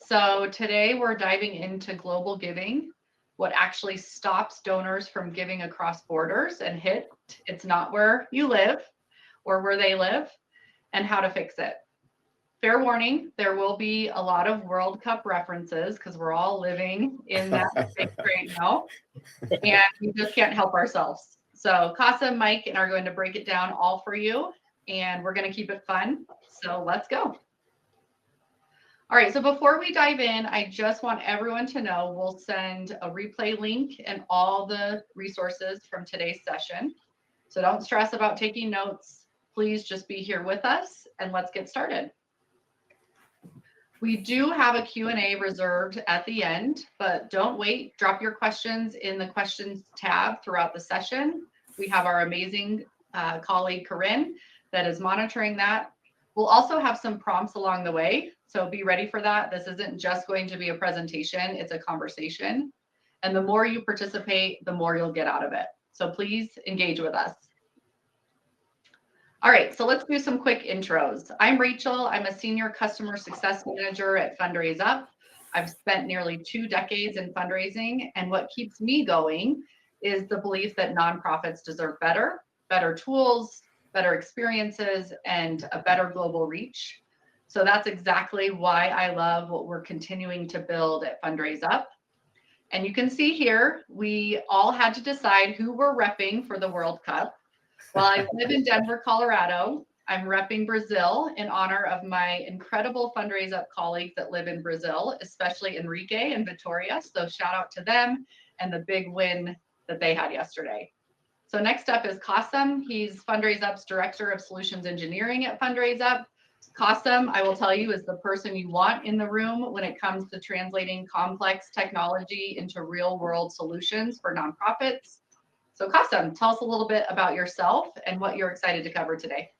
So today we're diving into global giving, what actually stops donors from giving across borders and it's not where you live or where they live, and how to fix it. Fair warning, there will be a lot of World Cup references because we're all living in that space right now, and we just can't help ourselves. So Qasim, Mike, and are going to break it down all for you, and we're going to keep it fun. So let's go. All right, so before we dive in, I just want everyone to know we'll send a replay link and all the resources from today's session. So don't stress about taking notes. Please just be here with us and let's get started. We do have a Q&A reserved at the end, but don't wait. Drop your questions in the questions tab throughout the session. We have our amazing colleague, Corinne, that is monitoring that. We'll also have some prompts along the way, so be ready for that. This isn't just going to be a presentation, it's a conversation. And the more you participate, the more you'll get out of it. So please engage with us. All right, so let's do some quick intros. I'm Rachel. I'm a senior customer success manager at Fundraise Up. I've spent nearly 2 decades in fundraising, and what keeps me going is the belief that nonprofits deserve better tools, better experiences, and a better global reach. So that's exactly why I love what we're continuing to build at Fundraise Up. And you can see here, we all had to decide who we're repping for the World Cup. While I live in Denver, Colorado, I'm repping Brazil in honor of my incredible Fundraise Up colleagues that live in Brazil, especially Enrique and Victoria. So shout out to them and the big win that they had yesterday. So next up is Qasim. He's Fundraise Up's Director of Solutions Engineering at Fundraise Up. Qasim, I will tell you, is the person you want in the room when it comes to translating complex technology into real-world solutions for nonprofits. So Qasim, tell us a little bit about yourself and what you're excited to cover today.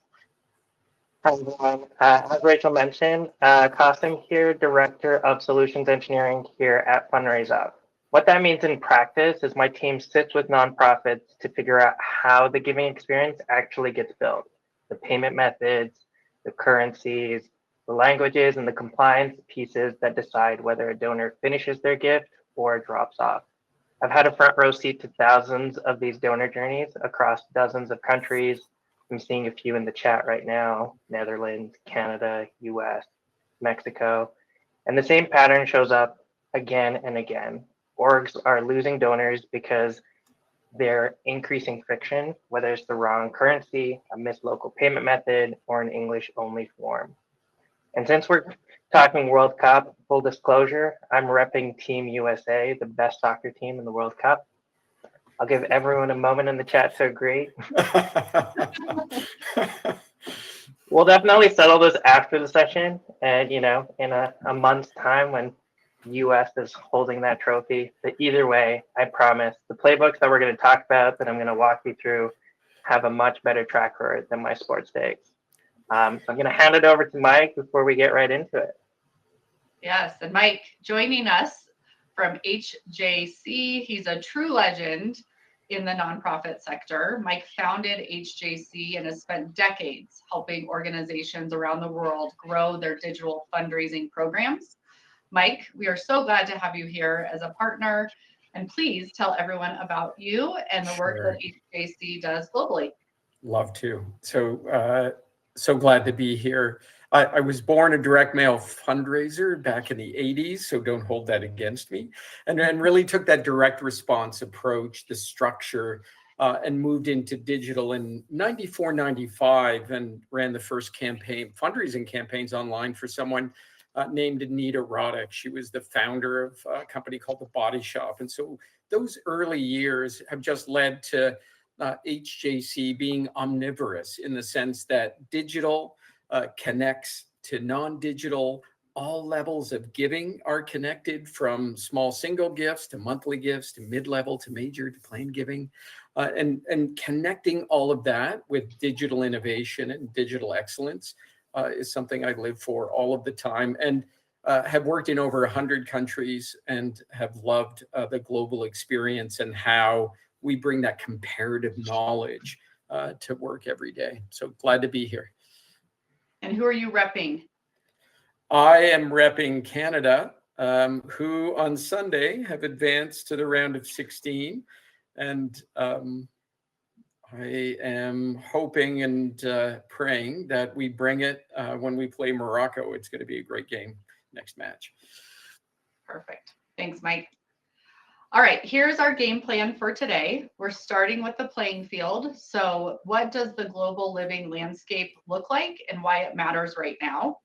Hi, everyone. As Rachel mentioned, Qasim here, Director of Solutions Engineering here at Fundraise Up. What that means in practice is my team sits with nonprofits to figure out how the giving experience actually gets built, the payment methods, the currencies, the languages, and the compliance pieces that decide whether a donor finishes their gift or drops off. I've had a front row seat to thousands of these donor journeys across dozens of countries. I'm seeing a few in the chat right now: Netherlands, Canada, US, Mexico. And the same pattern shows up again and again. Orgs are losing donors because they're increasing friction, whether it's the wrong currency, a missed local payment method, or an English-only form. And since we're talking World Cup, full disclosure, I'm repping Team USA, the best soccer team in the World Cup. I'll give everyone a moment in the chat to agree. We'll definitely settle this after the session, and in a month's time when US is holding that trophy. But either way, I promise the playbooks that we're going to talk about, that I'm going to walk you through, have a much better track record than my sports takes. So I'm going to hand it over to Mike before we get right into it. Yes, and Mike joining us from HJC. He's a true legend in the nonprofit sector. Mike founded HJC and has spent decades helping organizations around the world grow their digital fundraising programs. Mike, we are so glad to have you here as a partner, and please tell everyone about you and the work that HJC does globally. Love to. So glad to be here. I was born a direct mail fundraiser back in the 80s, so don't hold that against me. And really took that direct response approach, the structure, and moved into digital in 94, 95, and ran the first fundraising campaigns online for someone named Anita Roddick. She was the founder of a company called The Body Shop. And so those early years have just led to HJC being omnivorous in the sense that digital connects to non-digital. All levels of giving are connected, from small single gifts to monthly gifts to mid-level to major to planned giving. And connecting all of that with digital innovation and digital excellence is something I live for all of the time, and have worked in over 100 countries and have loved the global experience and how we bring that comparative knowledge to work every day. So glad to be here. And who are you repping? I am repping Canada, who on Sunday have advanced to the round of 16. And I am hoping and praying that we bring it when we play Morocco. It's going to be a great game next match. Perfect. Thanks, Mike. All right, here's our game plan for today. We're starting with the playing field. So what does the global living landscape look like and why it matters right now?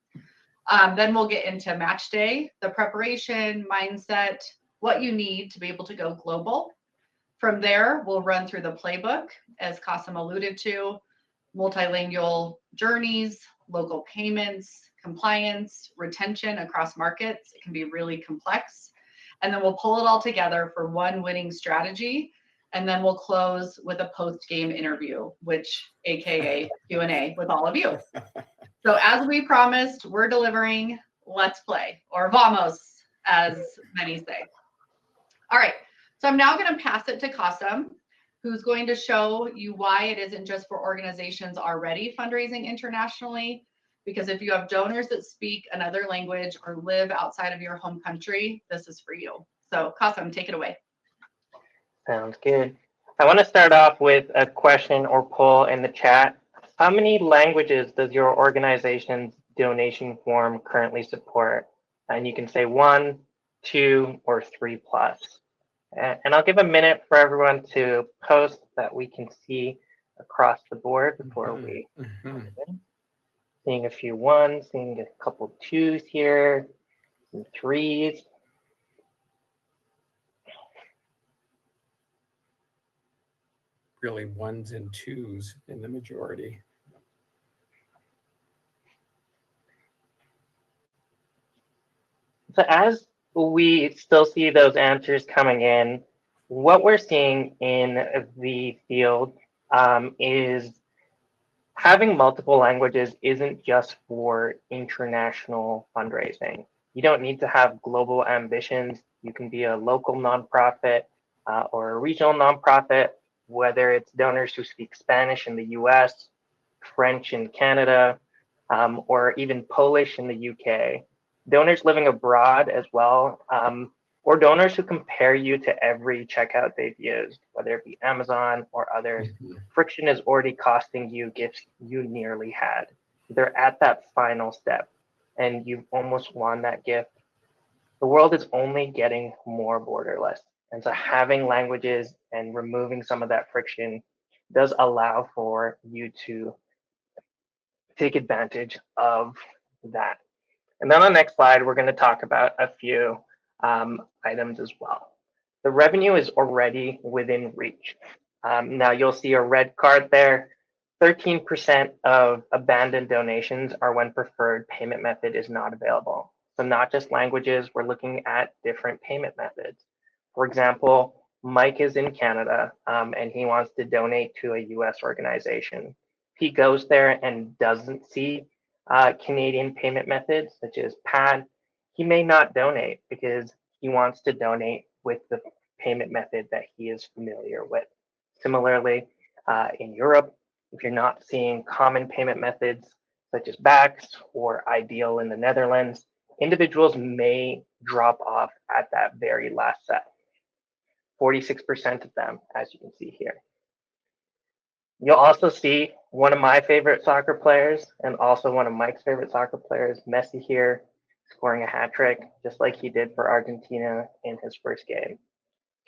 Then we'll get into match day, the preparation, mindset, what you need to be able to go global. From there, we'll run through the playbook, as Qasim alluded to, multilingual journeys, local payments, compliance, retention across markets. It can be really complex. And then we'll pull it all together for one winning strategy. And then we'll close with a post-game interview, which AKA Q&A with all of you. So as we promised, we're delivering. Let's play, or vamos, as many say. All right, so I'm now going to pass it to Qasim, who's going to show you why it isn't just for organizations already fundraising internationally, because if you have donors that speak another language or live outside of your home country, this is for you. So Qasim, take it away. Sounds good. I want to start off with a question or poll in the chat. How many languages does your organization's donation form currently support? And you can say 1, 2, or 3 plus. And I'll give a minute for everyone to post that we can see across the board before we seeing a few 1s, seeing a couple 2s here, some 3s. Really 1s and 2s in the majority. So as we still see those answers coming in, what we're seeing in the field is having multiple languages isn't just for international fundraising. You don't need to have global ambitions. You can be a local nonprofit or a regional nonprofit, whether it's donors who speak Spanish in the US, French in Canada, or even Polish in the UK. Donors living abroad as well, or donors who compare you to every checkout they've used, whether it be Amazon or others. Friction is already costing you gifts you nearly had. They're at that final step and you've almost won that gift. The world is only getting more borderless. And so having languages and removing some of that friction does allow for you to take advantage of that. And then on the next slide, we're going to talk about a few items as well. The revenue is already within reach. Now you'll see a red card there. 13% of abandoned donations are when preferred payment method is not available. So not just languages, we're looking at different payment methods. For example, Mike is in Canada and he wants to donate to a US organization. If he goes there and doesn't see Canadian payment methods such as PAD, he may not donate because he wants to donate with the payment method that he is familiar with. Similarly, in Europe, if you're not seeing common payment methods such as BACS or Ideal in the Netherlands, individuals may drop off at that very last set. 46% of them, as you can see here. You'll also see one of my favorite soccer players and also one of Mike's favorite soccer players, Messi here, scoring a hat trick, just like he did for Argentina in his first game.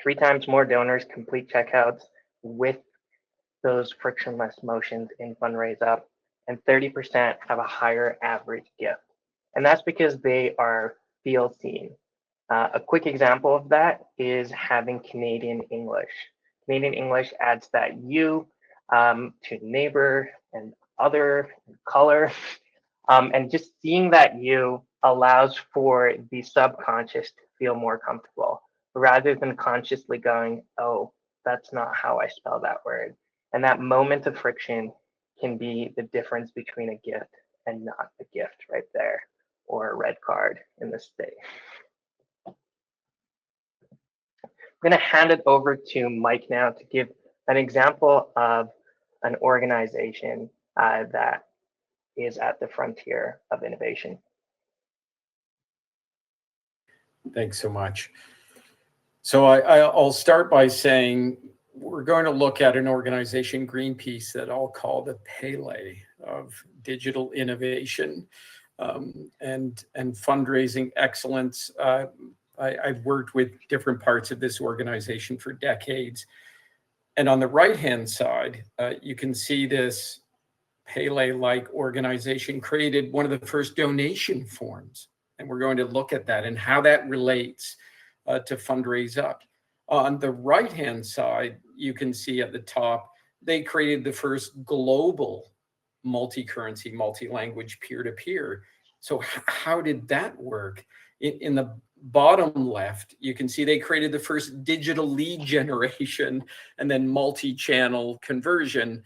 3 times more donors complete checkouts with those frictionless motions in Fundraise Up, and 30% have a higher average gift. And that's because they are field seen. A quick example of that is having Canadian English. Canadian English adds that U to neighbor and other and color. And just seeing that U allows for the subconscious to feel more comfortable rather than consciously going, oh, that's not how I spell that word. And that moment of friction can be the difference between a gift and not a gift right there, or a red card in this state. I'm going to hand it over to Mike now to give an example of an organization that is at the frontier of innovation. Thanks so much. So I'll start by saying we're going to look at an organization, Greenpeace, that I'll call the Pele of digital innovation and fundraising excellence. I've worked with different parts of this organization for decades. And on the right-hand side, you can see this Pele-like organization created one of the first donation forms. And we're going to look at that and how that relates to Fundraise Up. On the right-hand side, you can see at the top, they created the first global multi-currency, multi-language peer-to-peer. So how did that work? In the bottom left, you can see they created the first digital lead generation and then multi-channel conversion.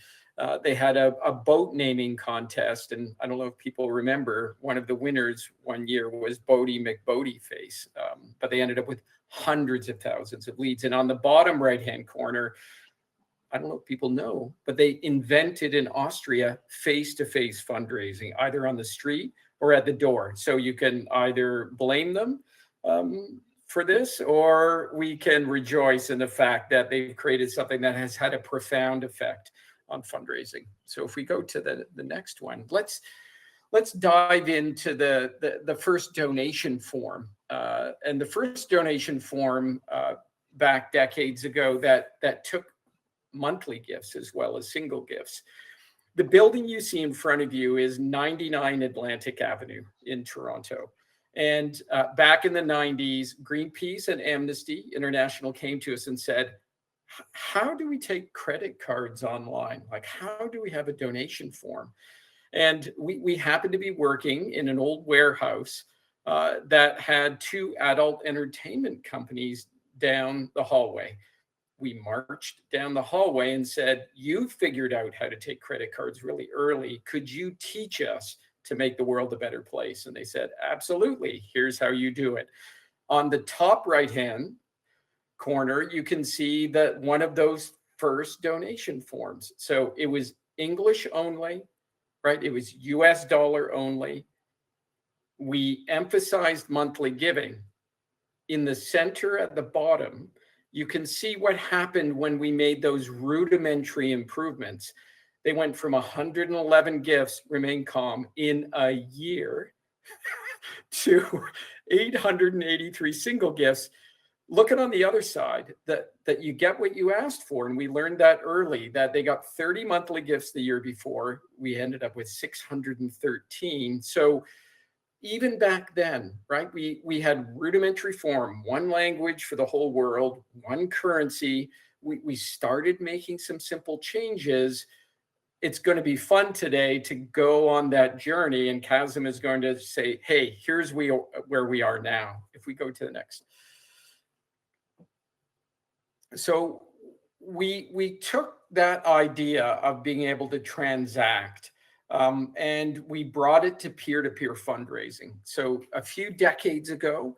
They had a boat naming contest, and I don't know if people remember, one of the winners one year was Bodie McBodieface, but they ended up with hundreds of thousands of leads. And on the bottom right-hand corner, I don't know if people know, but they invented in Austria face-to-face fundraising, either on the street or at the door. So you can either blame them for this, or we can rejoice in the fact that they've created something that has had a profound effect on fundraising. So if we go to the next one, let's dive into the first donation form. And the first donation form back decades ago that took monthly gifts as well as single gifts. The building you see in front of you is 99 Atlantic Avenue in Toronto. And back in the 90s, Greenpeace and Amnesty International came to us and said, how do we take credit cards online? Like, how do we have a donation form? And we happened to be working in an old warehouse that had two adult entertainment companies down the hallway. We marched down the hallway and said, you figured out how to take credit cards really early. Could you teach us to make the world a better place? And they said, absolutely. Here's how you do it. On the top right-hand corner, you can see that one of those first donation forms. So it was English only, right? It was US dollar only. We emphasized monthly giving. In the center at the bottom, you can see what happened when we made those rudimentary improvements. They went from 111 gifts, remain calm, in a year to 883 single gifts. Looking on the other side, that you get what you asked for. And we learned that early, that they got 30 monthly gifts the year before. We ended up with 613. So even back then, right, we had rudimentary form, one language for the whole world, one currency. We started making some simple changes. It's going to be fun today to go on that journey. And Qasim is going to say, hey, here's where we are now. If we go to the next. So we took that idea of being able to transact and we brought it to peer-to-peer fundraising. So a few decades ago,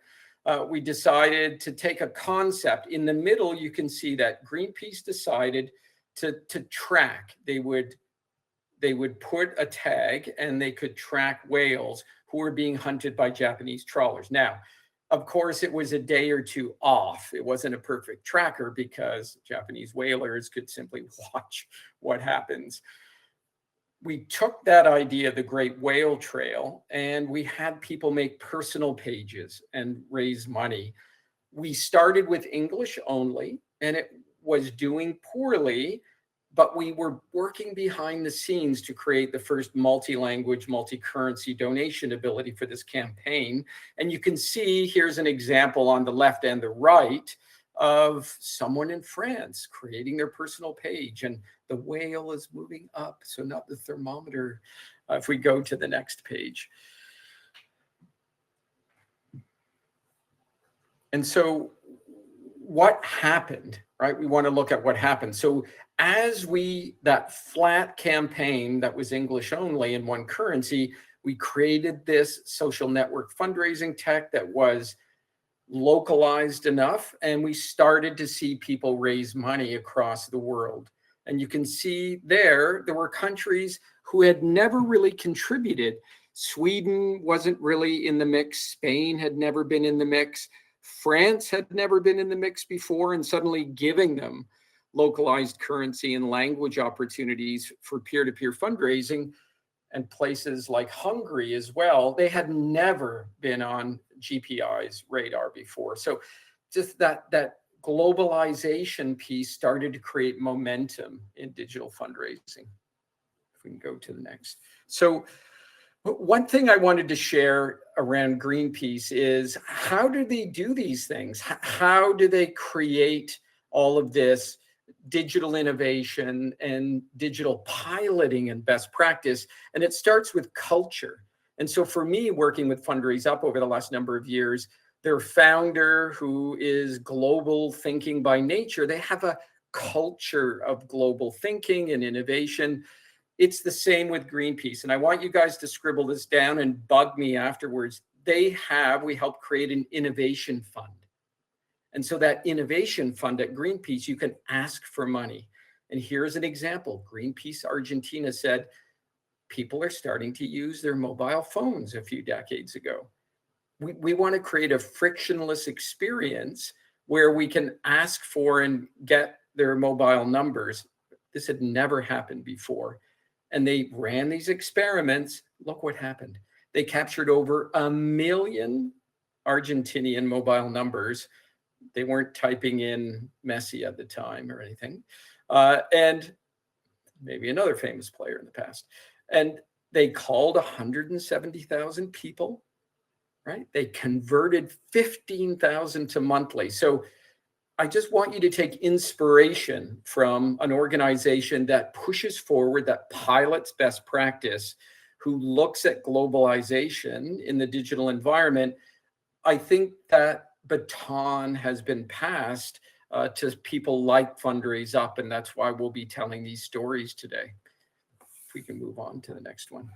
we decided to take a concept. In the middle, you can see that Greenpeace decided to track. They would put a tag and they could track whales who were being hunted by Japanese trawlers. Now, of course, it was a day or two off. It wasn't a perfect tracker because Japanese whalers could simply watch what happens. We took that idea, the Great Whale Trail, and we had people make personal pages and raise money. We started with English only, and it was doing poorly, but we were working behind the scenes to create the first multi-language, multi-currency donation ability for this campaign. And you can see, here's an example on the left and the right of someone in France creating their personal page, and the whale is moving up, so not the thermometer. If we go to the next page. And so what happened, right? We want to look at what happened. So as that flat campaign that was English only in one currency, we created this social network fundraising tech that was localized enough, and we started to see people raise money across the world. And you can see there were countries who had never really contributed. Sweden wasn't really in the mix. Spain had never been in the mix. France had never been in the mix before, and suddenly giving them localized currency and language opportunities for peer-to-peer fundraising. And places like Hungary as well, they had never been on GPI's radar before. So just that globalization piece started to create momentum in digital fundraising. If we can go to the next. So one thing I wanted to share around Greenpeace is, how do they do these things? How do they create all of this digital innovation and digital piloting and best practice? And it starts with culture. And so for me, working with Fundraise Up over the last number of years, their founder, who is global thinking by nature, they have a culture of global thinking and innovation. It's the same with Greenpeace. And I want you guys to scribble this down and bug me afterwards. We helped create an innovation fund. And so that innovation fund at Greenpeace, you can ask for money. And here's an example. Greenpeace Argentina said, people are starting to use their mobile phones a few decades ago. We want to create a frictionless experience where we can ask for and get their mobile numbers. This had never happened before. And they ran these experiments. Look what happened. They captured over 1 million Argentinian mobile numbers. They weren't typing in Messi at the time or anything. And maybe another famous player in the past. And they called 170,000 people, right? They converted 15,000 to monthly. So I just want you to take inspiration from an organization that pushes forward, that pilots best practice, who looks at globalization in the digital environment. I think that baton has been passed to people like Fundraise Up, and that's why we'll be telling these stories today. If we can move on to the next one.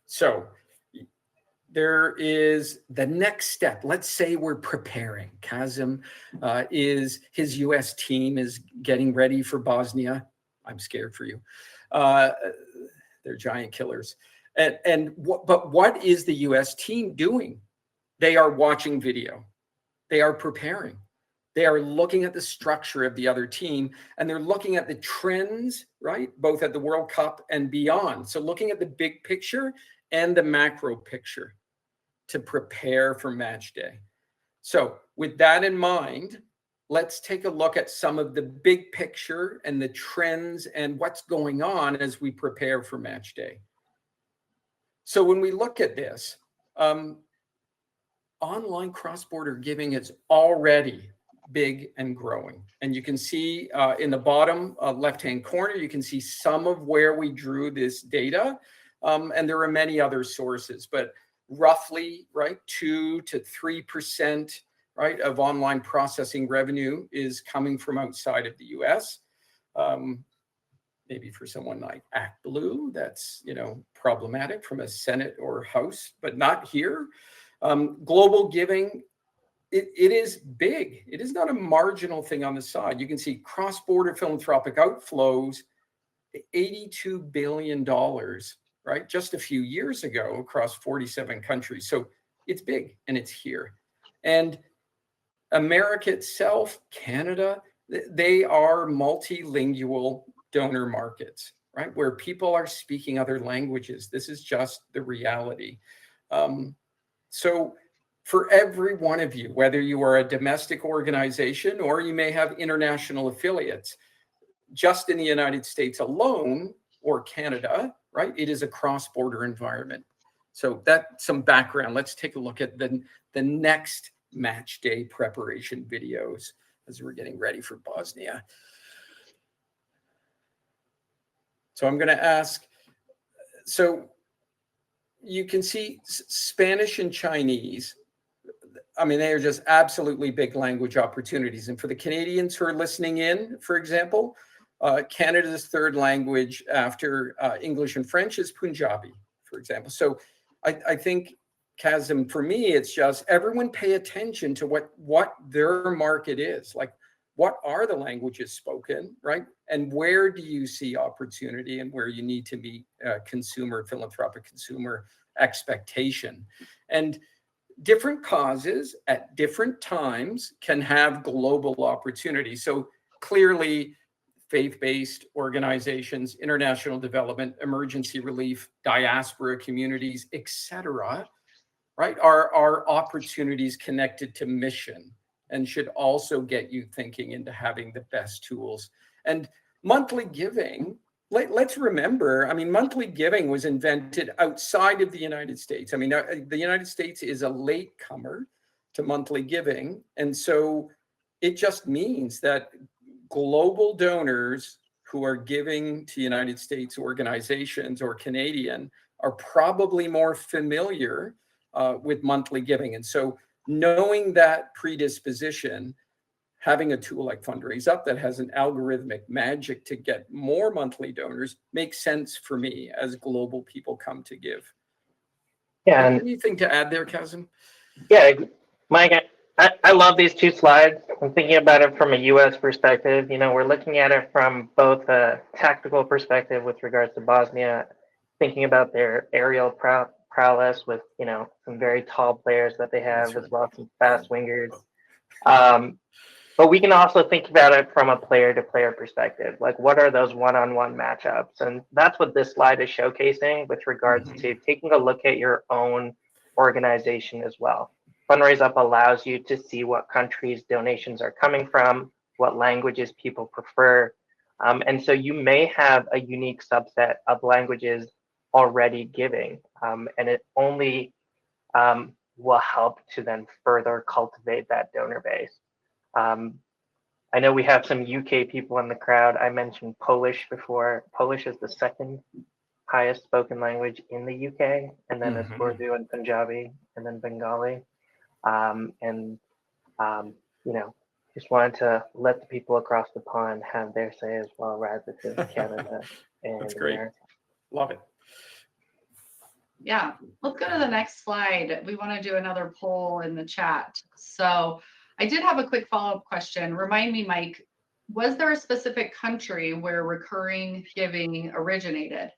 So there is the next step. Let's say we're preparing. Qasim his US team is getting ready for Bosnia. I'm scared for you. They're giant killers. But what is the US team doing? They are watching video. They are preparing. They are looking at the structure of the other team, and they're looking at the trends, right? Both at the World Cup and beyond. So looking at the big picture and the macro picture to prepare for match day. So with that in mind, let's take a look at some of the big picture and the trends and what's going on as we prepare for match day. So when we look at this, online cross-border giving is already big and growing. And you can see in the bottom left-hand corner, you can see some of where we drew this data. And there are many other sources, but roughly, right, 2 to 3%, right, of online processing revenue is coming from outside of the US. Maybe for someone like ActBlue, that's, problematic from a Senate or House, but not here. Global giving, it is big. It is not a marginal thing on the side. You can see cross-border philanthropic outflows, $82 billion, right? Just a few years ago across 47 countries. So it's big and it's here. And America itself, Canada, they are multilingual donor markets, right? Where people are speaking other languages. This is just the reality. So for every one of you, whether you are a domestic organization or you may have international affiliates, just in the United States alone or Canada, right? It is a cross-border environment. So that's some background. Let's take a look at the next match day preparation videos as we're getting ready for Bosnia. So I'm going to ask, so you can see Spanish and Chinese. I mean, they are just absolutely big language opportunities. And for the Canadians who are listening in, for example, Canada's third language after English and French is Punjabi, for example. So I think, Qasim, for me, it's just everyone pay attention to what their market is. Like, what are the languages spoken, right? And where do you see opportunity and where you need to meet philanthropic consumer expectation? And different causes at different times can have global opportunity. So clearly, faith-based organizations, international development, emergency relief, diaspora communities, etc., right, are opportunities connected to mission and should also get you thinking into having the best tools. And monthly giving, let's remember, I mean, monthly giving was invented outside of the United States. I mean, the United States is a latecomer to monthly giving. And so it just means that global donors who are giving to United States organizations or Canadian are probably more familiar with monthly giving. And so knowing that predisposition, having a tool like Fundraise Up that has an algorithmic magic to get more monthly donors makes sense for me as global people come to give. Yeah. Anything to add there, Qasim? Yeah, Mike, I love these two slides. I'm thinking about it from a U.S. perspective. You know, we're looking at it from both a tactical perspective with regards to Bosnia, thinking about their aerial prowess with, you know, some very tall players that they have, as well as some fast wingers. But we can also think about it from a player-to-player perspective. Like, what are those one-on-one matchups? And that's what this slide is showcasing with regards to taking a look at your own organization as well. Fundraise Up allows you to see what countries donations are coming from, what languages people prefer. And so you may have a unique subset of languages already giving, and it only will help to then further cultivate that donor base. I know we have some UK people in the crowd. I mentioned Polish before. Polish is the second highest spoken language in the UK, and then it's Urdu and Punjabi, and then Bengali. You know, just wanted to let the people across the pond have their say as well, rather than Canada and That's great. America. Love it. Yeah, let's go to the next slide. We want to do another poll in the chat. So I did have a quick follow-up question. Remind me, Mike, was there a specific country where recurring giving originated?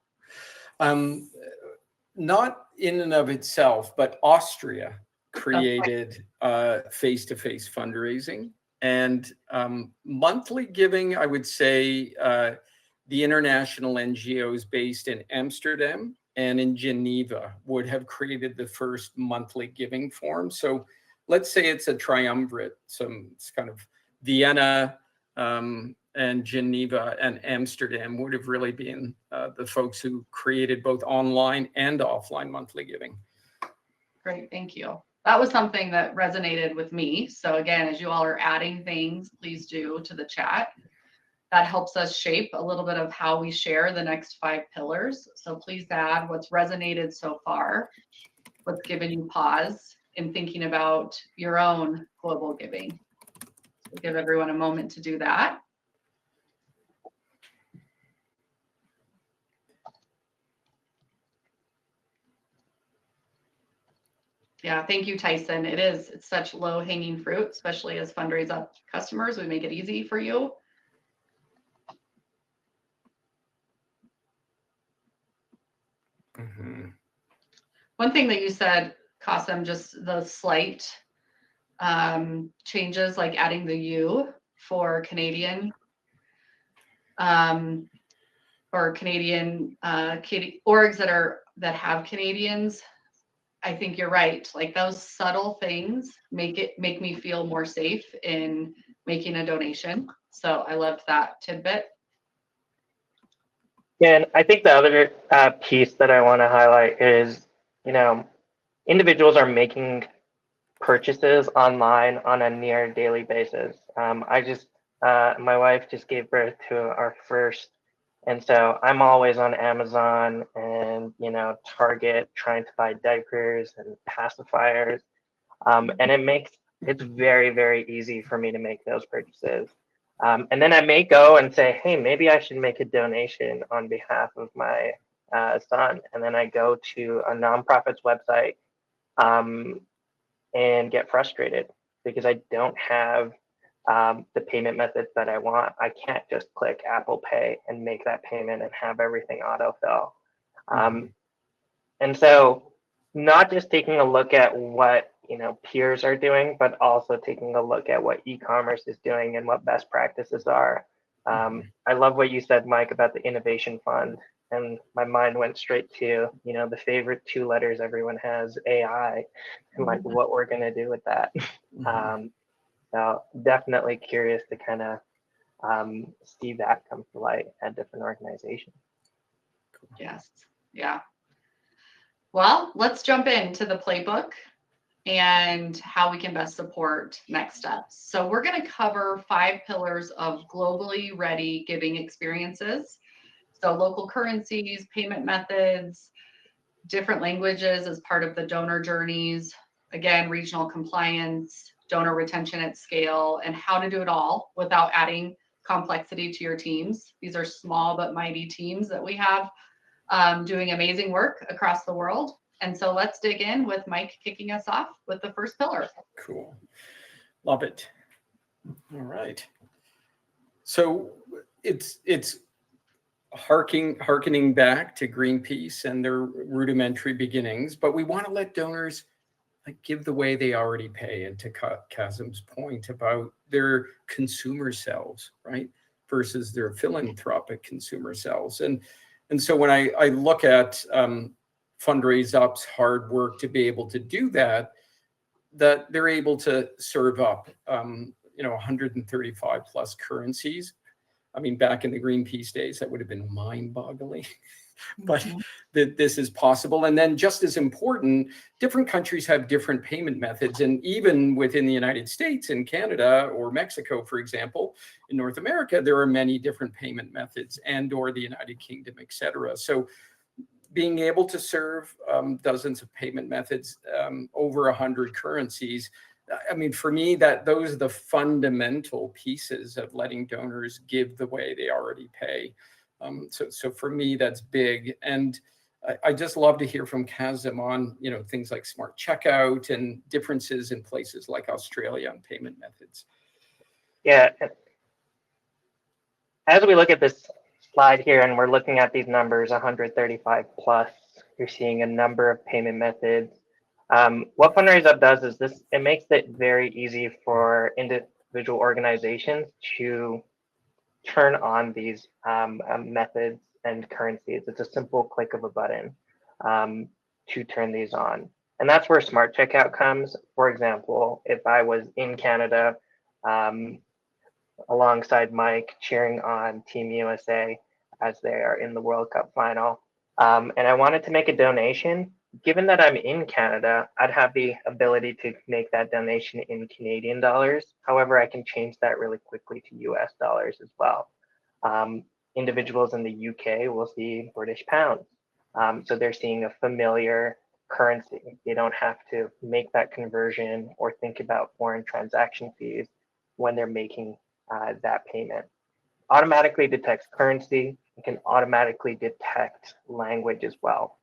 Not in and of itself, but Austria created face-to-face fundraising. And monthly giving, I would say the international NGOs based in Amsterdam and in Geneva would have created the first monthly giving form. So let's say it's a triumvirate, it's kind of Vienna and Geneva and Amsterdam would have really been the folks who created both online and offline monthly giving. Great, thank you. That was something that resonated with me. So again, as you all are adding things, please do to the chat. That helps us shape a little bit of how we share the next 5 pillars. So please add what's resonated so far, what's given you pause in thinking about your own global giving. So give everyone a moment to do that. Yeah, thank you, Tyson. It's such low hanging fruit, especially as Fundraise Up customers. We make it easy for you. One thing that you said, Qasim, just the slight changes, like adding the U for Canadian or Canadian orgs that have Canadians. I think you're right. Like those subtle things make me feel more safe in making a donation. So I loved that tidbit. Yeah, and I think the other piece that I want to highlight is, you know, individuals are making purchases online on a near daily basis. My wife just gave birth to our first, and so I'm always on Amazon and, you know, Target trying to buy diapers and pacifiers, and it's very, very easy for me to make those purchases. And then I may go and say, hey, maybe I should make a donation on behalf of my son. And then I go to a nonprofit's website and get frustrated because I don't have the payment methods that I want. I can't just click Apple Pay and make that payment and have everything autofill. And so not just taking a look at what peers are doing, but also taking a look at what e-commerce is doing and what best practices are. I love what you said, Mike, about the innovation fund, and my mind went straight to the favorite two letters everyone has, AI, and like what we're going to do with that. So definitely curious to kind of see that come to light at different organizations. Yes. Yeah. Well, let's jump into the playbook and how we can best support next steps. So we're going to cover 5 pillars of globally ready giving experiences. So local currencies, payment methods, different languages as part of the donor journeys, again, regional compliance, donor retention at scale, and how to do it all without adding complexity to your teams. These are small but mighty teams that we have doing amazing work across the world. And so let's dig in with Mike kicking us off with the first pillar. Cool. Love it. All right. So it's harkening back to Greenpeace and their rudimentary beginnings, but we want to let donors give the way they already pay. And to Qasim's point about their consumer selves, right, versus their philanthropic consumer selves. And so when I look at Fundraise Up's hard work to be able to do that they're able to serve up 135 plus currencies. I mean, back in the Greenpeace days, that would have been mind-boggling. But that this is possible. And then just as important, different countries have different payment methods. And even within the United States and Canada or Mexico, for example, in North America, there are many different payment methods and or the United Kingdom, et cetera. So being able to serve dozens of payment methods, over 100 currencies, I mean, for me, those are the fundamental pieces of letting donors give the way they already pay. So for me, that's big. And I just love to hear from Qasim on, things like smart checkout and differences in places like Australia on payment methods. Yeah. As we look at this slide here and we're looking at these numbers, 135 plus, you're seeing a number of payment methods. What Fundraise Up does is it makes it very easy for individual organizations to turn on these methods and currencies. It's a simple click of a button to turn these on. And that's where Smart Checkout comes. For example, if I was in Canada alongside Mike cheering on Team USA as they are in the World Cup final, and I wanted to make a donation, given that I'm in Canada, I'd have the ability to make that donation in Canadian dollars. However, I can change that really quickly to US dollars as well. Individuals in the UK will see British pounds. So they're seeing a familiar currency. They don't have to make that conversion or think about foreign transaction fees when they're making that payment. Automatically detects currency. It can automatically detect language as well.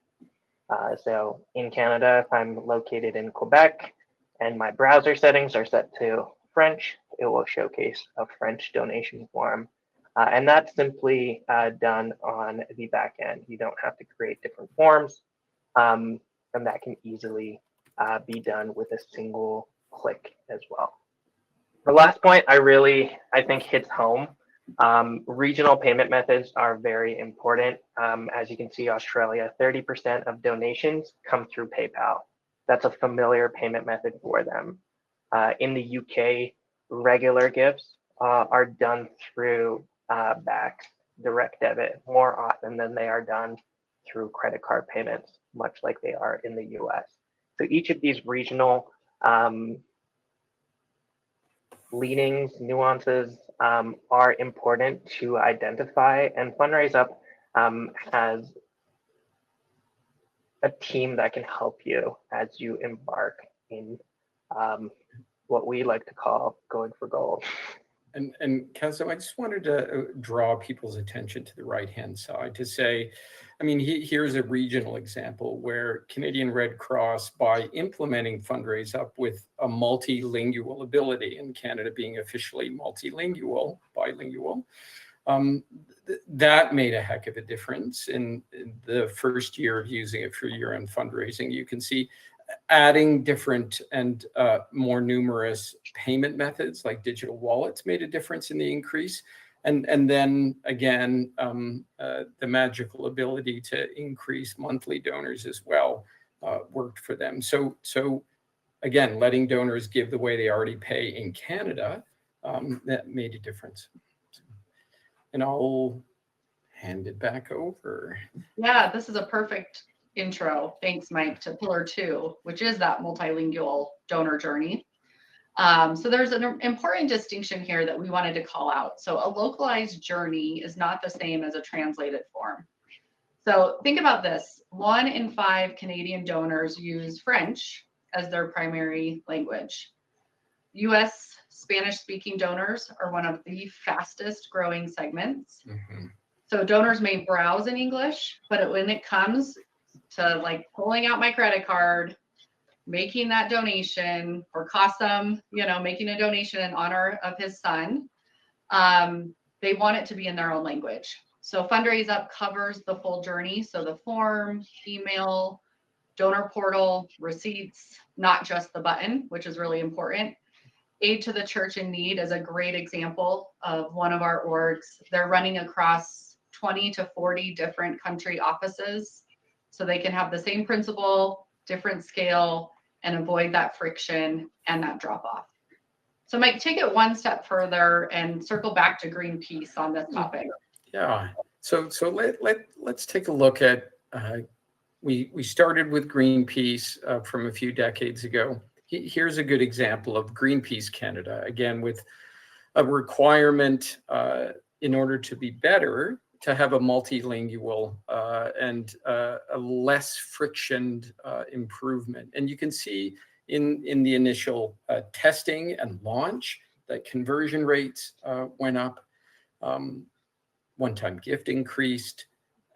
So in Canada, if I'm located in Quebec and my browser settings are set to French, it will showcase a French donation form. And that's simply done on the back end. You don't have to create different forms, and that can easily be done with a single click as well. The last point I think hits home. Regional payment methods are very important. As you can see, Australia, 30% of donations come through PayPal. That's a familiar payment method for them. In the UK, regular gifts are done through BACS, direct debit, more often than they are done through credit card payments, much like they are in the US. So each of these regional leanings, nuances are important to identify, and Fundraise Up has a team that can help you as you embark in what we like to call going for gold. And Qasim, I just wanted to draw people's attention to the right-hand side to say, I mean, here's a regional example where Canadian Red Cross, by implementing Fundraise Up with a multilingual ability, and Canada being officially multilingual, bilingual, that made a heck of a difference in the first year of using it for year-end fundraising. You can see adding different and more numerous payment methods like digital wallets made a difference in the increase. And then again, the magical ability to increase monthly donors as well worked for them. So again, letting donors give the way they already pay in Canada, that made a difference. And I'll hand it back over. Yeah, this is a perfect intro. Thanks, Mike, to pillar 2, which is that multilingual donor journey. So there's an important distinction here that we wanted to call out. So a localized journey is not the same as a translated form. So think about this. 1 in 5 Canadian donors use French as their primary language. US Spanish-speaking donors are one of the fastest growing segments. Mm-hmm. So donors may browse in English, but when it comes to like pulling out my credit card, making that donation, or Qasim, making a donation in honor of his son, they want it to be in their own language. So Fundraise Up covers the full journey. So the form, email, donor portal, receipts, not just the button, which is really important. Aid to the Church in Need is a great example of one of our orgs. They're running across 20 to 40 different country offices, so they can have the same principle, different scale, and avoid that friction and that drop off. So Mike, take it one step further and circle back to Greenpeace on this topic. Yeah, so let's take a look at, we started with Greenpeace from a few decades ago. Here's a good example of Greenpeace Canada, again, with a requirement in order to be better, to have a multilingual and a less frictioned improvement. And you can see in the initial testing and launch that conversion rates went up, one-time gift increased,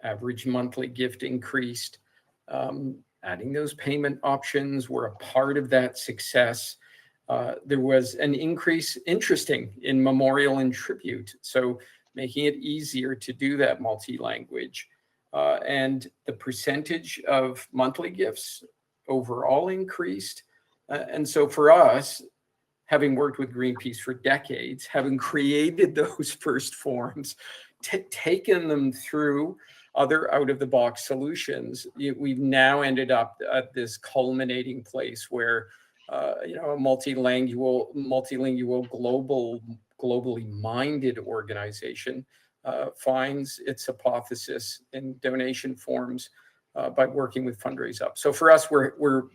average monthly gift increased, adding those payment options were a part of that success. There was an increase, interesting, in memorial and tribute. So making it easier to do that multi-language. And the percentage of monthly gifts overall increased. And so for us, having worked with Greenpeace for decades, having created those first forms, taken them through other out-of-the-box solutions, we've now ended up at this culminating place where a multilingual, globally minded organization finds its hypothesis in donation forms by working with Fundraise Up. So for us, we're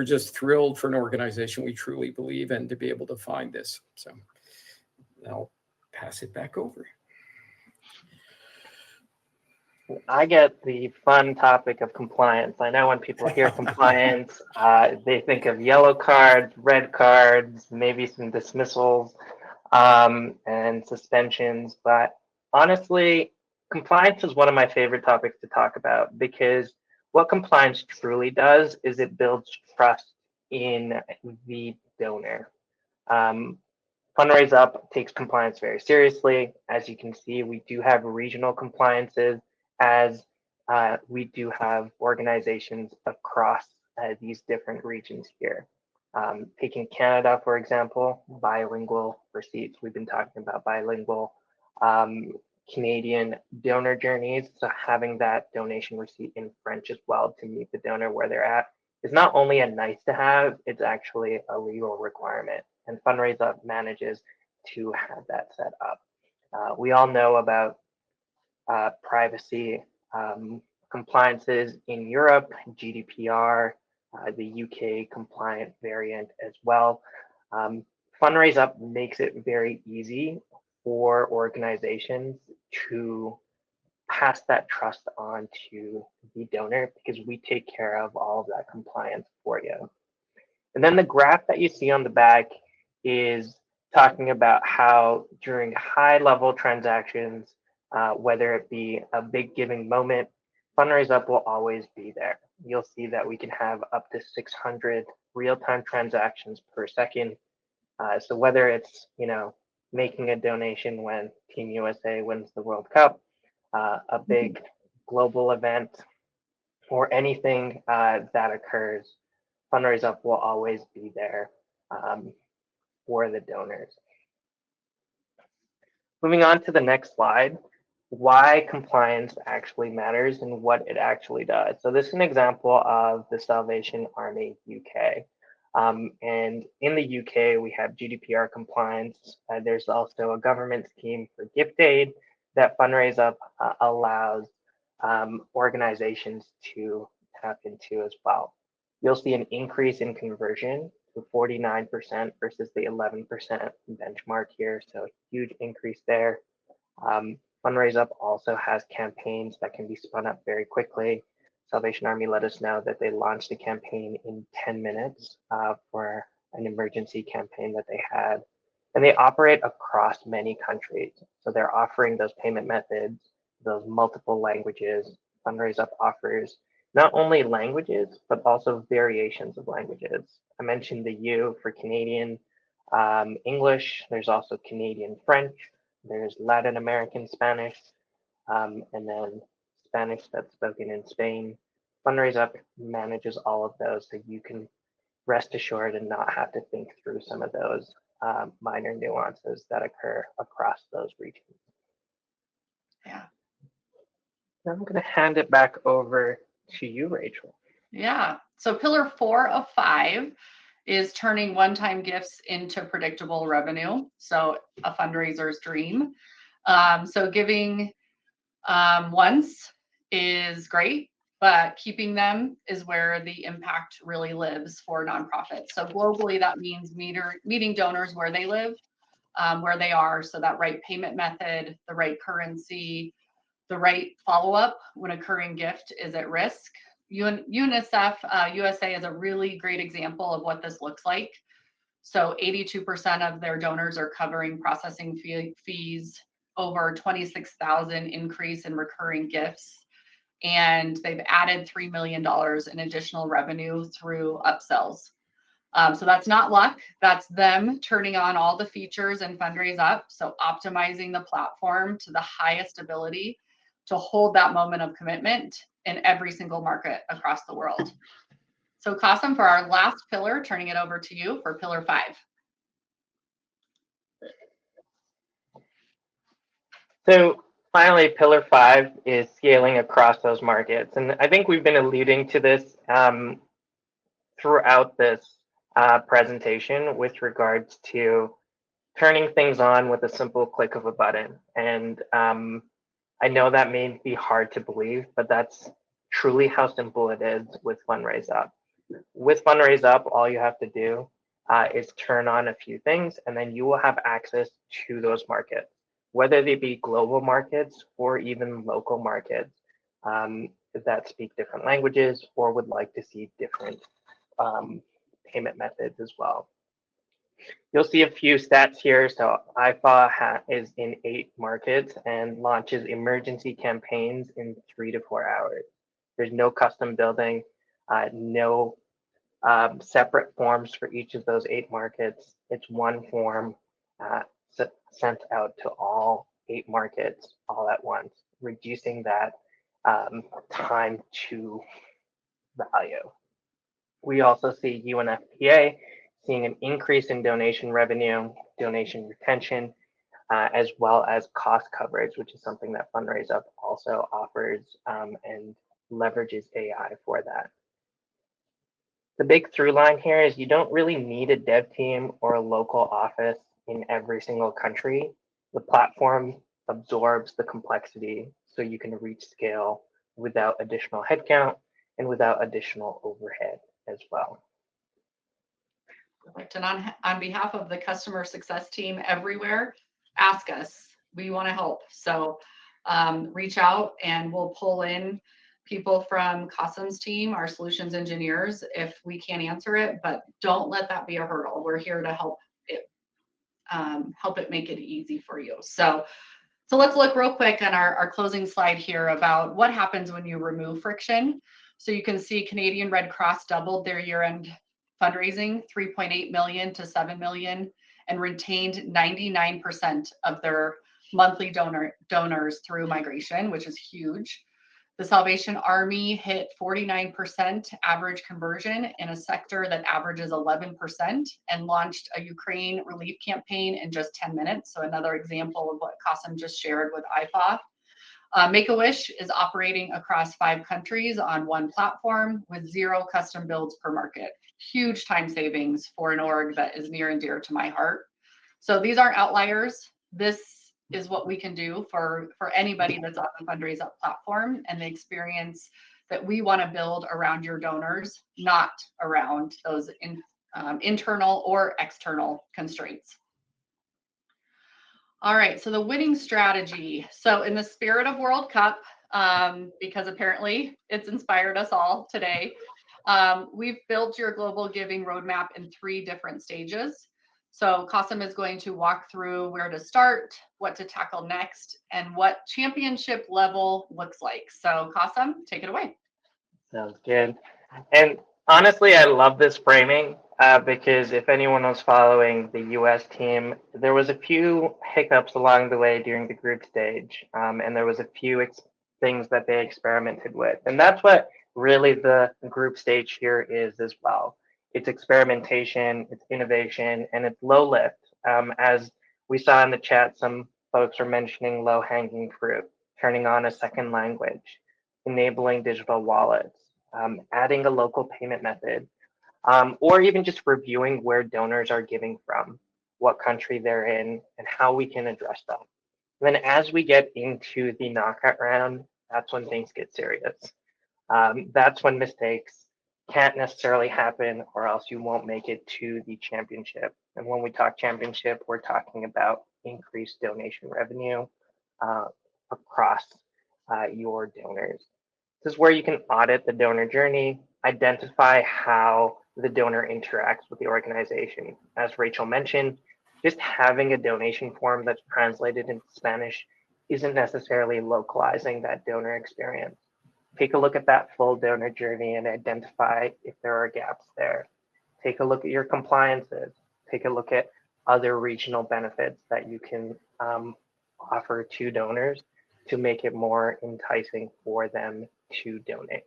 just thrilled for an organization we truly believe in to be able to find this. So I'll pass it back over. I get the fun topic of compliance. I know when people hear compliance, they think of yellow cards, red cards, maybe some dismissals and suspensions. But honestly, compliance is one of my favorite topics to talk about, because what compliance truly does is it builds trust in the donor. Fundraise Up takes compliance very seriously. As you can see, we do have regional compliances, as we do have organizations across these different regions here. Taking Canada, for example, bilingual receipts. We've been talking about bilingual Canadian donor journeys. So having that donation receipt in French as well to meet the donor where they're at is not only a nice to have, it's actually a legal requirement. And Fundraise Up manages to have that set up. We all know about privacy compliances in Europe, GDPR, the UK compliant variant as well. Fundraise Up makes it very easy for organizations to pass that trust on to the donor, because we take care of all of that compliance for you. And then the graph that you see on the back is talking about how during high level transactions, whether it be a big giving moment, Fundraise Up will always be there. You'll see that we can have up to 600 real-time transactions per second. So whether it's, making a donation when Team USA wins the World Cup, a big global event, or anything that occurs, Fundraise Up will always be there for the donors. Moving on to the next slide, why compliance actually matters and what it actually does. So this is an example of the Salvation Army UK. And in the UK, we have GDPR compliance. There's also a government scheme for gift aid that Fundraise Up allows organizations to tap into as well. You'll see an increase in conversion to 49% versus the 11% benchmark here. So huge increase there. Fundraise Up also has campaigns that can be spun up very quickly. Salvation Army let us know that they launched a campaign in 10 minutes for an emergency campaign that they had. And they operate across many countries. So they're offering those payment methods, those multiple languages. Fundraise Up offers not only languages, but also variations of languages. I mentioned the U for Canadian English. There's also Canadian French. There's Latin American Spanish, and then Spanish that's spoken in Spain. Fundraise Up manages all of those, so you can rest assured and not have to think through some of those minor nuances that occur across those regions. Yeah. Now I'm going to hand it back over to you, Rachel. Yeah. So pillar 4 of 5 is turning one-time gifts into predictable revenue. So a fundraiser's dream. So giving once is great, but keeping them is where the impact really lives for nonprofits. So globally, that means meeting donors where they live, where they are. So that right payment method, the right currency, the right follow-up when a current gift is at risk. UNICEF USA is a really great example of what this looks like. So 82% of their donors are covering processing fees, over 26,000 increase in recurring gifts, and they've added $3 million in additional revenue through upsells. So that's not luck, that's them turning on all the features and Fundraise Up. So optimizing the platform to the highest ability to hold that moment of commitment in every single market across the world. So Qasim, for our last pillar, turning it over to you for pillar 5. So finally, pillar 5 is scaling across those markets. And I think we've been alluding to this throughout this presentation with regards to turning things on with a simple click of a button. And I know that may be hard to believe, but that's truly how simple it is with Fundraise Up. With Fundraise Up, all you have to do is turn on a few things, and then you will have access to those markets, whether they be global markets or even local markets that speak different languages or would like to see different payment methods as well. You'll see a few stats here. So IFAA is in 8 markets and launches emergency campaigns in 3 to 4 hours. There's no custom building, no separate forms for each of those 8 markets. It's one form sent out to all 8 markets all at once, reducing that time to value. We also see UNFPA seeing an increase in donation revenue, donation retention, as well as cost coverage, which is something that Fundraise Up also offers and leverages AI for that. The big through line here is you don't really need a dev team or a local office in every single country. The platform absorbs the complexity so you can reach scale without additional headcount and without additional overhead as well. Perfect. And on behalf of the customer success team everywhere, ask us. We want to help. So reach out and we'll pull in people from Qasim's team, our solutions engineers, if we can't answer it, but don't let that be a hurdle. We're here to help help it make it easy for you. So let's look real quick on our closing slide here about what happens when you remove friction. So you can see Canadian Red Cross doubled their year-end fundraising, 3.8 million to 7 million, and retained 99% of their monthly donors through migration, which is huge. The Salvation Army hit 49% average conversion in a sector that averages 11% and launched a Ukraine relief campaign in just 10 minutes. So another example of what Qasim just shared with IFAA. Make-A-Wish is operating across 5 countries on one platform with 0 custom builds per market. Huge time savings for an org that is near and dear to my heart. So these aren't outliers. This is what we can do for anybody that's on the Fundraise Up platform, and the experience that we want to build around your donors, not around those internal or external constraints. All right, so the winning strategy. So in the spirit of World Cup, because apparently it's inspired us all today, we've built your global giving roadmap in 3 different stages. So Qasim is going to walk through where to start, what to tackle next, and what championship level looks like. So Qasim, take it away. Sounds good. And honestly, I love this framing because if anyone was following the US team, there was a few hiccups along the way during the group stage, and there was a few things that they experimented with. And that's what really the group stage here is as well. It's experimentation, it's innovation, and it's low lift. As we saw in the chat, some folks are mentioning low hanging fruit, turning on a second language, enabling digital wallets, adding a local payment method, or even just reviewing where donors are giving from, what country they're in, and how we can address them. And then as we get into the knockout round, that's when things get serious. That's when mistakes can't necessarily happen, or else you won't make it to the championship. And when we talk championship, we're talking about increased donation revenue across your donors. This is where you can audit the donor journey, identify how the donor interacts with the organization. As Rachel mentioned, just having a donation form that's translated into Spanish isn't necessarily localizing that donor experience. Take a look at that full donor journey and identify if there are gaps there. Take a look at your compliances. Take a look at other regional benefits that you can offer to donors to make it more enticing for them to donate.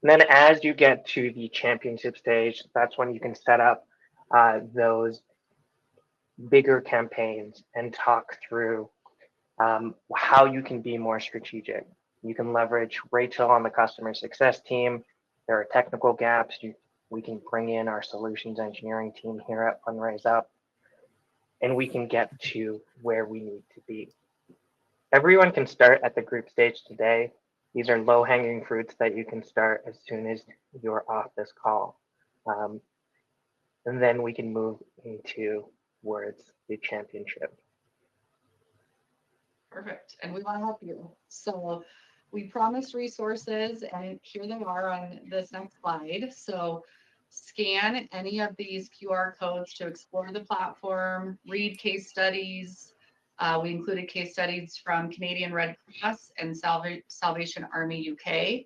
And then as you get to the championship stage, that's when you can set up those bigger campaigns and talk through how you can be more strategic. You can leverage Rachel on the customer success team. There are technical gaps. We can bring in our solutions engineering team here at Fundraise Up, and we can get to where we need to be. Everyone can start at the group stage today. These are low-hanging fruits that you can start as soon as you're off this call. And then we can move into towards the championship. Perfect. And we want to help you. So we promised resources, and here they are on this next slide. So scan any of these QR codes to explore the platform, read case studies. We included case studies from Canadian Red Cross and Salvation Army UK.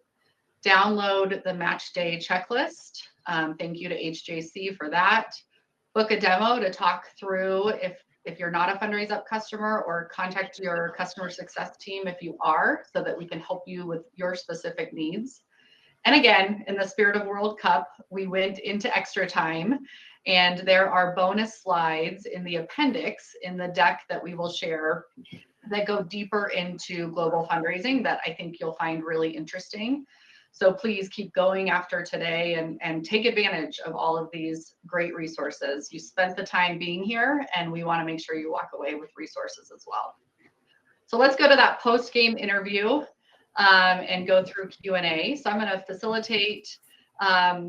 Download the match day checklist. Thank you to HJC for that. Book a demo to talk through if you're not a Fundraise Up customer, or contact your customer success team if you are, so that we can help you with your specific needs. And again, in the spirit of World Cup, we went into extra time, and there are bonus slides in the appendix in the deck that we will share that go deeper into global fundraising that I think you'll find really interesting. So please keep going after today and take advantage of all of these great resources. You spent the time being here, and we want to make sure you walk away with resources as well. So let's go to that post-game interview and go through Q&A. So I'm going to facilitate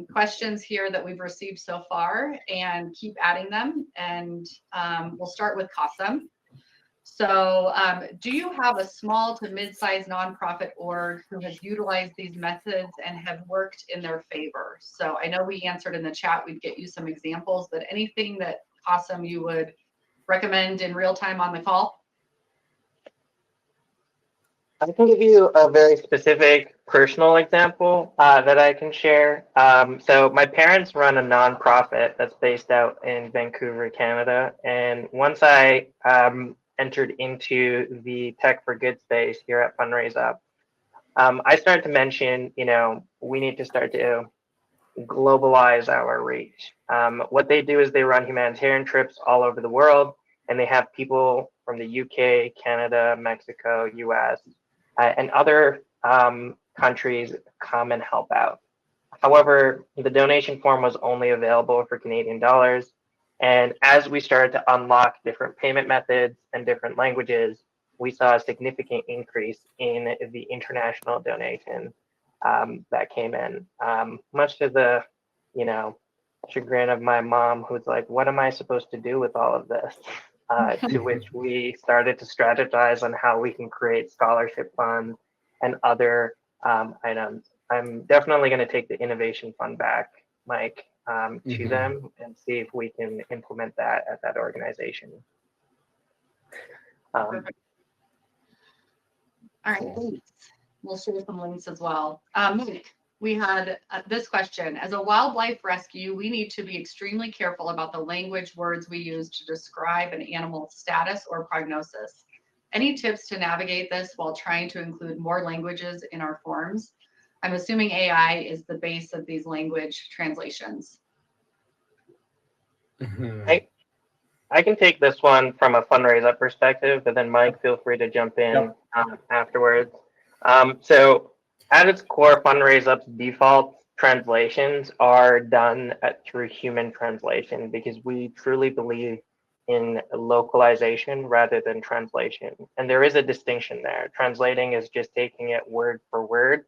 questions here that we've received so far and keep adding them. And we'll start with Qasim. So do you have a small to mid-sized nonprofit org who has utilized these methods and have worked in their favor? So I know we answered in the chat, we'd get you some examples, but anything that Qasim, you would recommend in real time on the call? I can give you a very specific personal example that I can share. So my parents run a nonprofit that's based out in Vancouver, Canada. And once I entered into the tech for good space here at Fundraise Up, I started to mention, we need to start to globalize our reach. What they do is they run humanitarian trips all over the world, and they have people from the UK, Canada, Mexico, US, and other countries come and help out. However, the donation form was only available for Canadian dollars. And as we started to unlock different payment methods and different languages, we saw a significant increase in the international donation that came in, much to the, chagrin of my mom, who's like, what am I supposed to do with all of this? To which we started to strategize on how we can create scholarship funds and other items. I'm definitely going to take the innovation fund back, Mike, to them and see if we can implement that at that organization. Perfect. All right, thanks. We'll share some links as well. Mike, we had this question. As a wildlife rescue, we need to be extremely careful about the language words we use to describe an animal's status or prognosis. Any tips to navigate this while trying to include more languages in our forms? I'm assuming AI is the base of these language translations. I can take this one from a Fundraise Up perspective, but then Mike, feel free to jump in afterwards. So at its core, Fundraise Up's default translations are done through human translation because we truly believe in localization rather than translation. And there is a distinction there. Translating is just taking it word for word,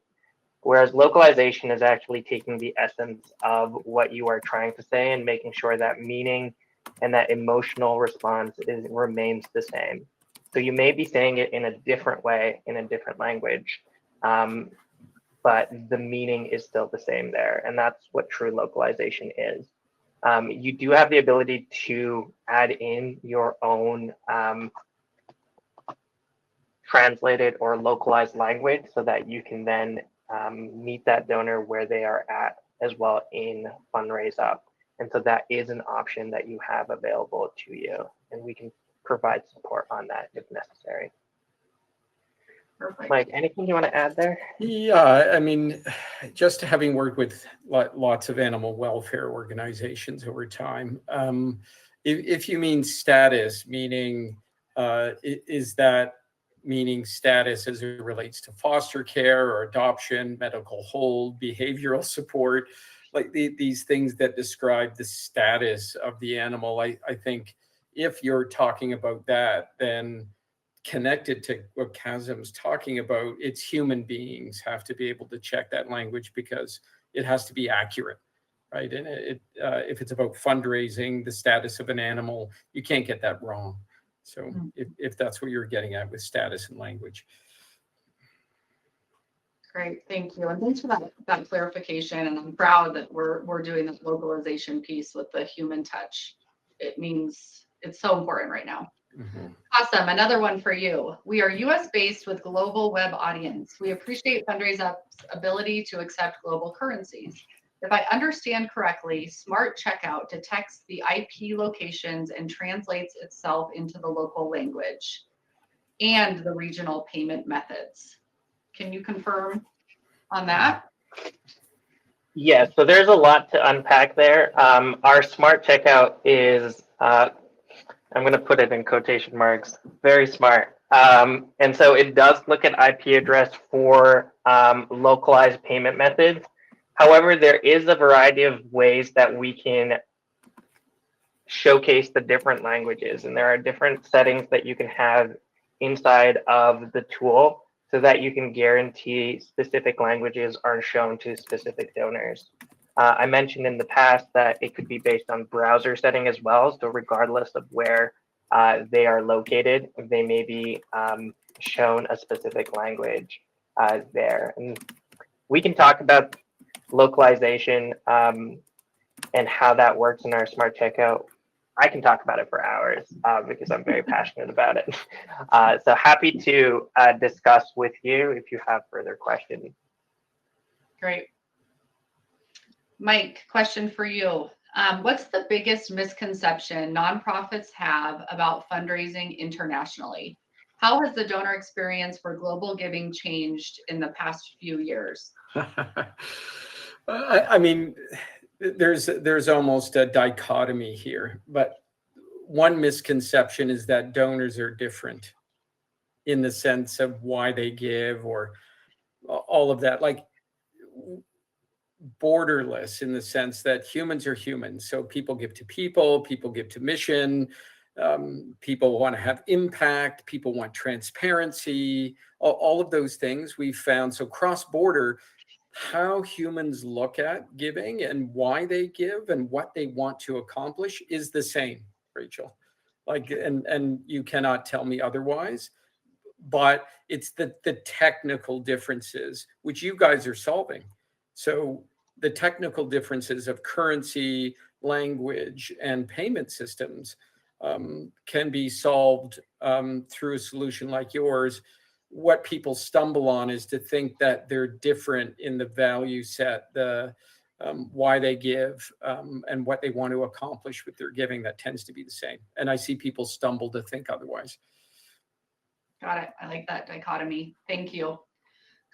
whereas localization is actually taking the essence of what you are trying to say and making sure that meaning and that emotional response remains the same. So you may be saying it in a different way, in a different language, but the meaning is still the same there. And that's what true localization is. You do have the ability to add in your own translated or localized language so that you can then meet that donor where they are at as well in Fundraise Up. And so that is an option that you have available to you, and we can provide support on that if necessary. Perfect. Mike, anything you want to add there? Yeah, I mean, just having worked with lots of animal welfare organizations over time, if you mean status, meaning, is that meaning status as it relates to foster care or adoption, medical hold, behavioral support, like these things that describe the status of the animal. I think if you're talking about that, then connected to what Qasim's talking about, it's human beings have to be able to check that language because it has to be accurate, right? And if it's about fundraising, the status of an animal, you can't get that wrong. So if that's what you're getting at with status and language. Great, thank you. And thanks for that clarification. And I'm proud that we're doing this localization piece with the human touch. It means it's so important right now. Awesome. Another one for you. We are US based with global web audience. We appreciate Fundraise Up's ability to accept global currencies. If I understand correctly, Smart Checkout detects the IP locations and translates itself into the local language and the regional payment methods. Can you confirm on that? Yeah, so there's a lot to unpack there. Our Smart Checkout is, I'm going to put it in quotation marks, very smart. And so it does look at IP address for localized payment methods. However, there is a variety of ways that we can showcase the different languages. And there are different settings that you can have inside of the tool so that you can guarantee specific languages are shown to specific donors. I mentioned in the past that it could be based on browser setting as well. So regardless of where they are located, they may be shown a specific language there. And we can talk about localization and how that works in our Smart Checkout I can talk about it for hours because I'm very passionate about it. So happy to discuss with you if you have further questions. Great. Mike, question for you. What's the biggest misconception nonprofits have about fundraising internationally? How has the donor experience for global giving changed in the past few years? I mean, there's almost a dichotomy here, but one misconception is that donors are different in the sense of why they give or all of that, like borderless in the sense that humans are humans. So people give to people give to mission, people want to have impact, people want transparency, all of those things we've found. So cross-border, how humans look at giving and why they give and what they want to accomplish is the same, Rachel. Like, and you cannot tell me otherwise, but it's the technical differences which you guys are solving. So the technical differences of currency, language, and payment systems can be solved through a solution like yours. What people stumble on is to think that they're different in the value set, the why they give, and what they want to accomplish with their giving. That tends to be the same. And I see people stumble to think otherwise. Got it. I like that dichotomy. Thank you.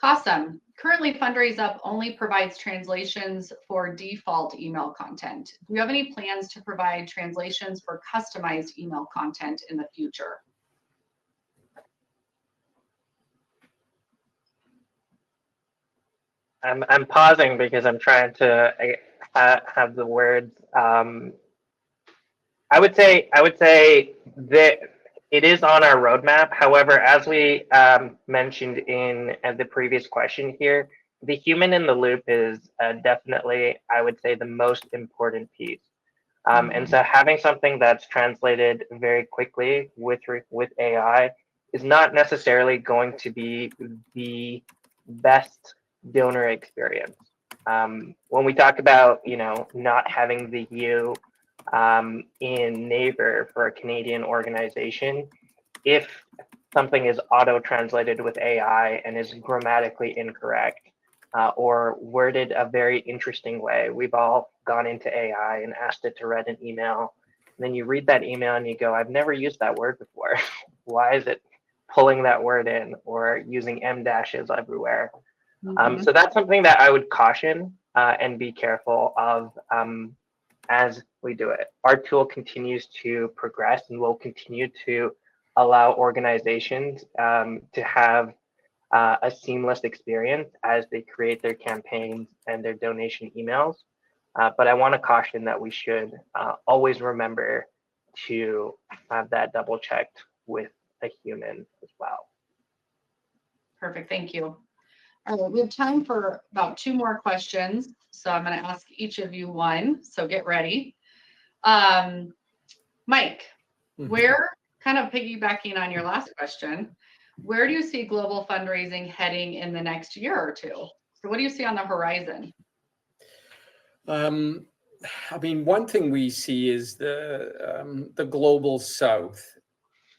Qasim, currently Fundraise Up only provides translations for default email content. Do you have any plans to provide translations for customized email content in the future? I'm pausing because I'm trying to have the words. I would say that it is on our roadmap. However, as we mentioned in the previous question here, the human in the loop is definitely, I would say, the most important piece. And so having something that's translated very quickly with AI is not necessarily going to be the best donor experience. When we talk about, not having the U in neighbor for a Canadian organization, if something is auto-translated with AI and is grammatically incorrect or worded a very interesting way, we've all gone into AI and asked it to write an email. And then you read that email and you go, I've never used that word before. Why is it pulling that word in or using M dashes everywhere? So that's something that I would caution and be careful of as we do it. Our tool continues to progress and will continue to allow organizations to have a seamless experience as they create their campaigns and their donation emails. But I want to caution that we should always remember to have that double checked with a human as well. Perfect. Thank you. All right, we have time for about 2 more questions. So I'm going to ask each of you one. So get ready. Mike, where, kind of piggybacking on your last question, where do you see global fundraising heading in the next year or 2? So what do you see on the horizon? I mean, one thing we see is the global South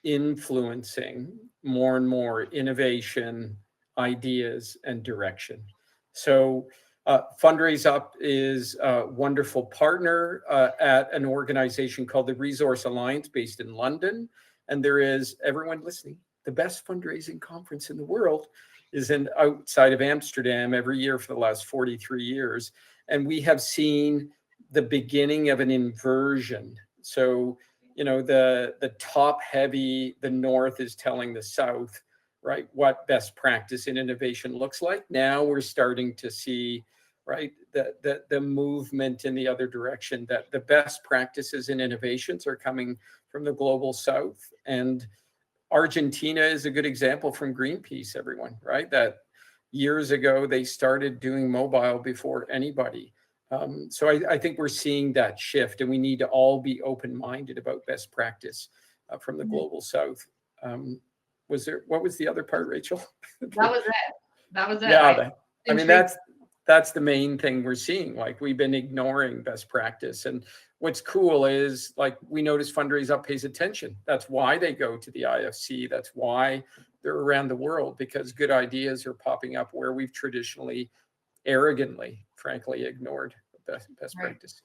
influencing more and more innovation, ideas, and direction. So Fundraise Up is a wonderful partner at an organization called the Resource Alliance based in London. And there is, everyone listening, the best fundraising conference in the world is outside of Amsterdam every year for the last 43 years. And we have seen the beginning of an inversion. So, the top heavy, the North is telling the South, right, what best practice in innovation looks like. Now we're starting to see, right, the movement in the other direction, that the best practices in innovations are coming from the global South. And Argentina is a good example from Greenpeace, everyone, right? That years ago, they started doing mobile before anybody. So I think we're seeing that shift, and we need to all be open-minded about best practice from the global South. What was the other part, Rachel? That was it. Yeah, that's the main thing we're seeing. Like, we've been ignoring best practice. And what's cool is, like, we notice Fundraise Up pays attention. That's why they go to the IFC. That's why they're around the world, because good ideas are popping up where we've traditionally, arrogantly, frankly, ignored best Right. practice.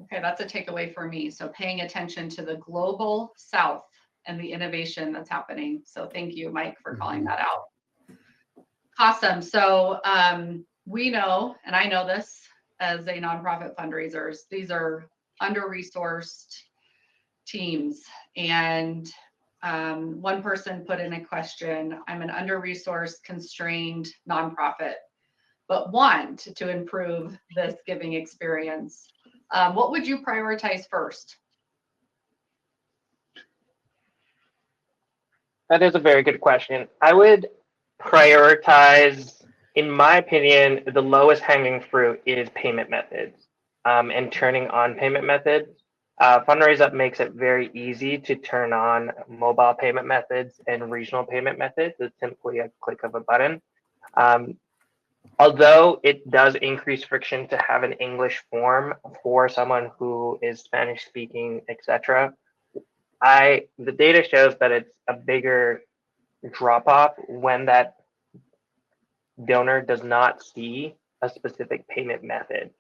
Okay, that's a takeaway for me. So paying attention to the global South and the innovation that's happening. So thank you, Mike, for calling that out. Awesome. So we know, and I know this as a nonprofit fundraisers, these are under-resourced teams. And one person put in a question, I'm an under-resourced, constrained nonprofit, but want to improve this giving experience. What would you prioritize first? That is a very good question. I would prioritize, in my opinion, the lowest hanging fruit is payment methods and turning on payment methods. Fundraise Up makes it very easy to turn on mobile payment methods and regional payment methods. It's simply a click of a button. Although it does increase friction to have an English form for someone who is Spanish speaking, etc., the data shows that it's a bigger drop off when that donor does not see a specific payment method.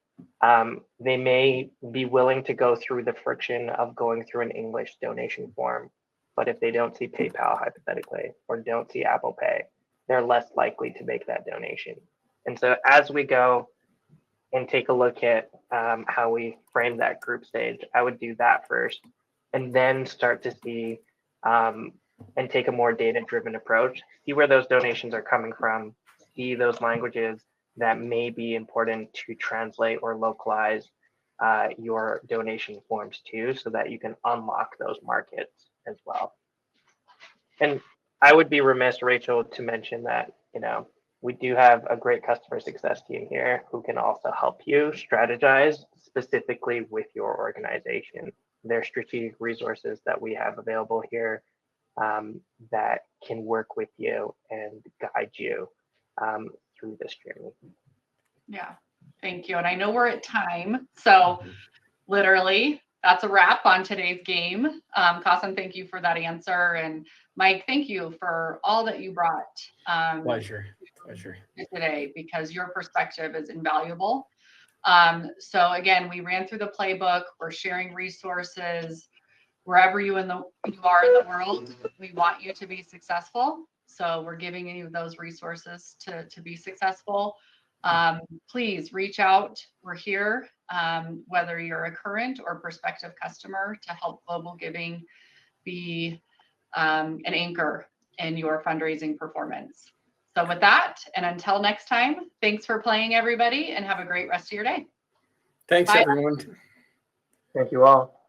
They may be willing to go through the friction of going through an English donation form, but if they don't see PayPal, hypothetically, or don't see Apple Pay, they're less likely to make that donation. And so as we go and take a look at how we frame that group stage, I would do that first, and then start to see and take a more data-driven approach, see where those donations are coming from, see those languages that may be important to translate or localize your donation forms to, so that you can unlock those markets as well. And I would be remiss, Rachel, to mention that, we do have a great customer success team here who can also help you strategize specifically with your organization. There are strategic resources that we have available here that can work with you and guide you through this journey. Yeah, thank you. And I know we're at time, so literally that's a wrap on today's game. Qasim, thank you for that answer. And Mike, thank you for all that you brought. Pleasure. Today, because your perspective is invaluable. So again, we ran through the playbook. We're sharing resources wherever you are in the world. We want you to be successful. So we're giving you those resources to be successful. Please reach out. We're here, whether you're a current or prospective customer, to help global giving be an anchor in your fundraising performance. So with that, and until next time, thanks for playing, everybody, and have a great rest of your day. Thanks, Bye. everyone. Thank you all.